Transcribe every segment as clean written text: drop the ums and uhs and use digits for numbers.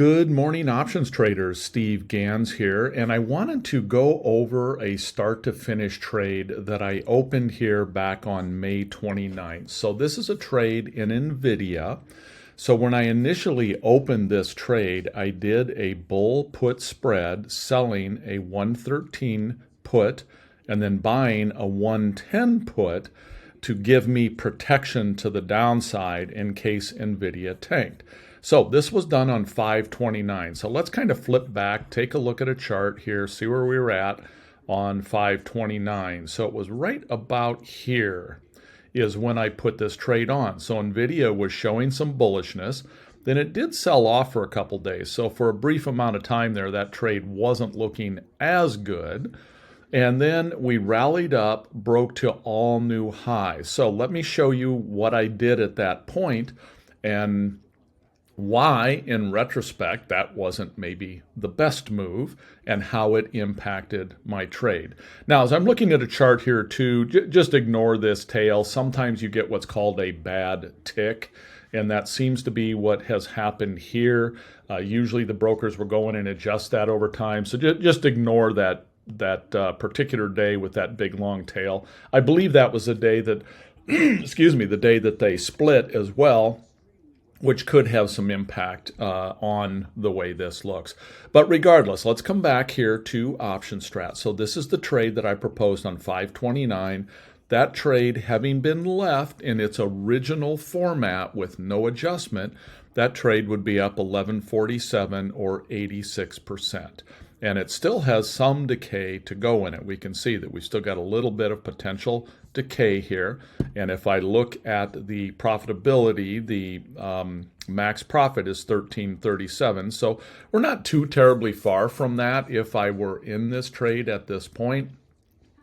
Good morning, options traders. Steve Ganz here, and I wanted to go over a start to finish trade that I opened here back on May 29th. So this is a trade in Nvidia. So when I initially opened this trade, I did a bull put spread, selling a 113 put and then buying a 110 put to give me protection to the downside in case Nvidia tanked. So this was done on 5/29. So let's kind of flip back, take a look at a chart here, see where we were at on 5/29. So it was right about here is when I put this trade on. So Nvidia was showing some bullishness. Then it did sell off for a couple days. So for a brief amount of time there, that trade wasn't looking as good. And then we rallied up, broke to all new highs. So let me show you what I did at that point and why, in retrospect, that wasn't maybe the best move and how it impacted my trade. Now, as I'm looking at a chart here too, just ignore this tail. Sometimes you get what's called a bad tick, and that seems to be what has happened here. Usually the brokers will go in and adjust that over time. So just ignore that particular day with that big long tail. I believe that was the day that, excuse me, the day that they split as well, which could have some impact on the way this looks. But regardless, let's come back here to OptionStrat. So this is the trade that I proposed on 5/29. That trade having been left in its original format with no adjustment, that trade would be up 1147 or 86%. And it still has some decay to go in it. We can see that we still got a little bit of potential decay here. And if I look at the profitability, the max profit is 1337. So we're not too terribly far from that. If I were in this trade at this point,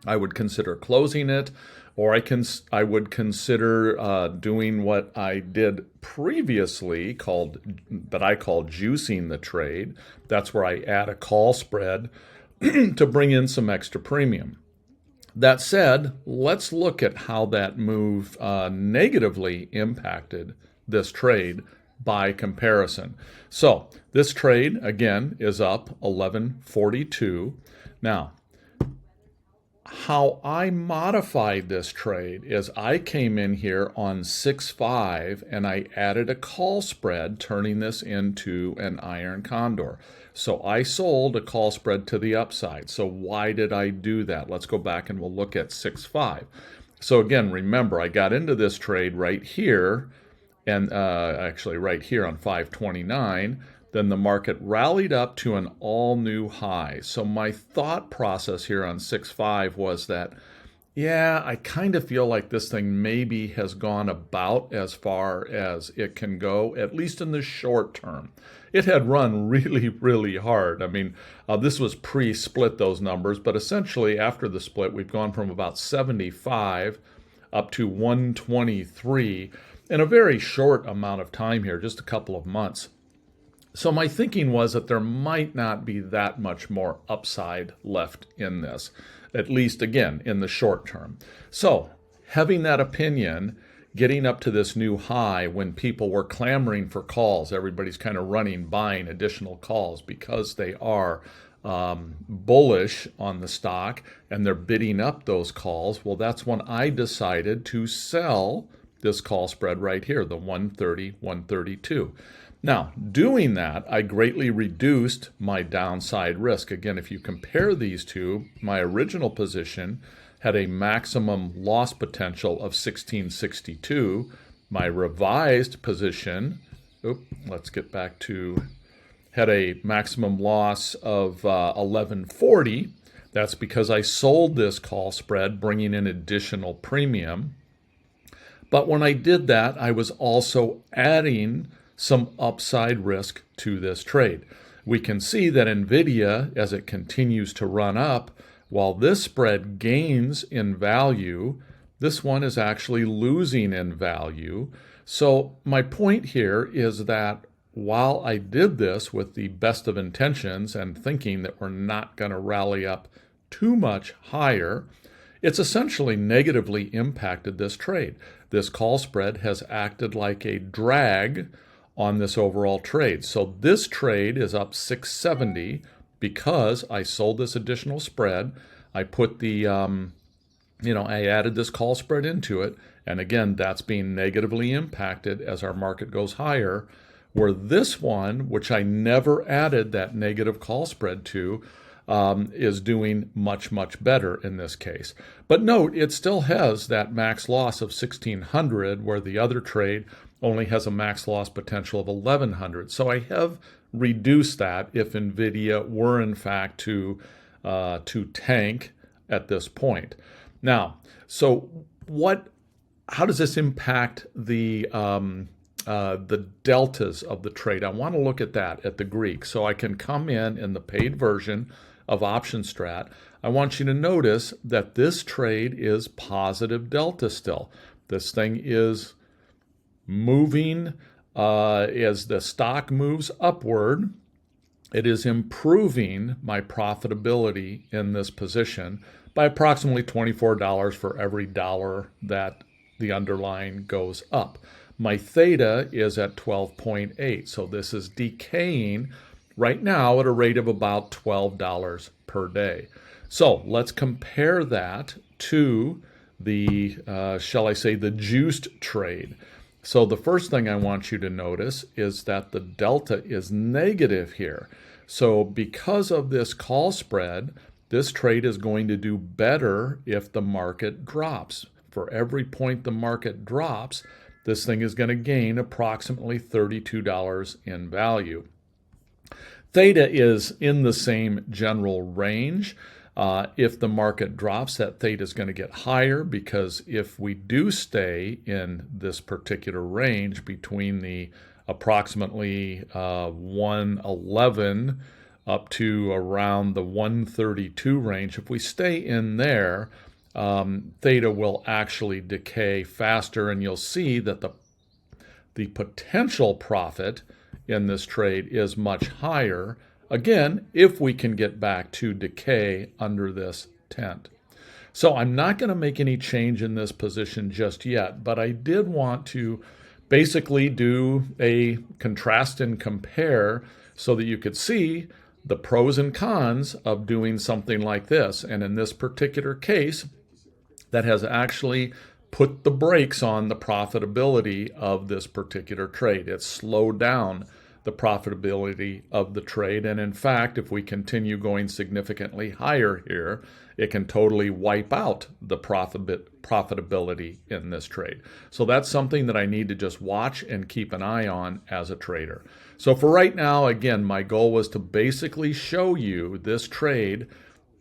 I would consider closing it, or I would consider doing what I did previously that I call juicing the trade. That's where I add a call spread to bring in some extra premium. That said, let's look at how that move negatively impacted this trade by comparison. So this trade, again, is up 1142. Now, how I modified this trade is I came in here on 6.5 and I added a call spread, turning this into an iron condor. So I sold a call spread to the upside. So why did I do that? Let's go back and we'll look at 6.5. So again, remember, I got into this trade right here, and actually right here on 5/29. Then the market rallied up to an all-new high. So my thought process here on 6.5 was that, yeah, I kind of feel like this thing maybe has gone about as far as it can go, at least in the short term. It had run really, really hard. I mean, this was pre-split, those numbers, but essentially after the split, we've gone from about 75 up to 123 in a very short amount of time here, just a couple of months. So my thinking was that there might not be that much more upside left in this, at least, again, in the short term. So having that opinion, getting up to this new high when people were clamoring for calls, everybody's kind of running, buying additional calls because they are bullish on the stock and they're bidding up those calls. Well, that's when I decided to sell this call spread right here, the 130, 132. Now, doing that, I greatly reduced my downside risk. Again, if you compare these two, my original position had a maximum loss potential of 1662. My revised position, let's get back to, had a maximum loss of 1140. That's because I sold this call spread, bringing in additional premium. But when I did that, I was also adding some upside risk to this trade. We can see that Nvidia, as it continues to run up, while this spread gains in value, this one is actually losing in value. So my point here is that while I did this with the best of intentions and thinking that we're not going to rally up too much higher, it's essentially negatively impacted this trade. This call spread has acted like a drag on this overall trade. So this trade is up 670 because I sold this additional spread. I put the, I added this call spread into it. And again, that's being negatively impacted as our market goes higher. Where this one, which I never added that negative call spread to, is doing much, much better in this case. But note, it still has that max loss of 1,600, where the other trade only has a max loss potential of 1,100. So I have reduced that if Nvidia were in fact to tank at this point. Now, so how does this impact the deltas of the trade? I want to look at that at the Greek. So I can come in the paid version of OptionStrat. I want you to notice that this trade is positive delta still. This thing is moving as the stock moves upward. It is improving my profitability in this position by approximately $24 for every dollar that the underlying goes up. My theta is at 12.8, so this is decaying right now at a rate of about $12 per day. So let's compare that to the, shall I say, the juiced trade. So the first thing I want you to notice is that the delta is negative here. So because of this call spread, this trade is going to do better if the market drops. For every point the market drops, this thing is going to gain approximately $32 in value. Theta is in the same general range. If the market drops, that theta is going to get higher, because if we do stay in this particular range between the approximately 111 up to around the 132 range, if we stay in there, theta will actually decay faster, and you'll see that the potential profit in this trade is much higher, again, if we can get back to decay under this tent. So I'm not going to make any change in this position just yet, but I did want to basically do a contrast and compare so that you could see the pros and cons of doing something like this. And in this particular case, that has actually put the brakes on the profitability of this particular trade. It's slowed down the profitability of the trade. And in fact, if we continue going significantly higher here, it can totally wipe out the profitability in this trade. So that's something that I need to just watch and keep an eye on as a trader. So for right now, again, my goal was to basically show you this trade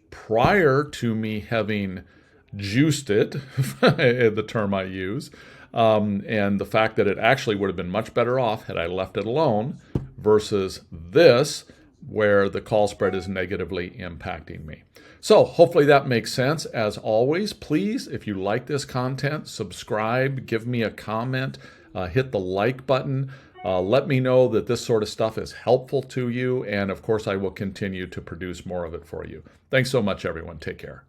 prior to me having juiced it, the term I use, and the fact that it actually would have been much better off had I left it alone versus this, where the call spread is negatively impacting me. So hopefully that makes sense. As always, please, if you like this content, subscribe, give me a comment, hit the like button. Let me know that this sort of stuff is helpful to you, and of course I will continue to produce more of it for you. Thanks so much, everyone. Take care.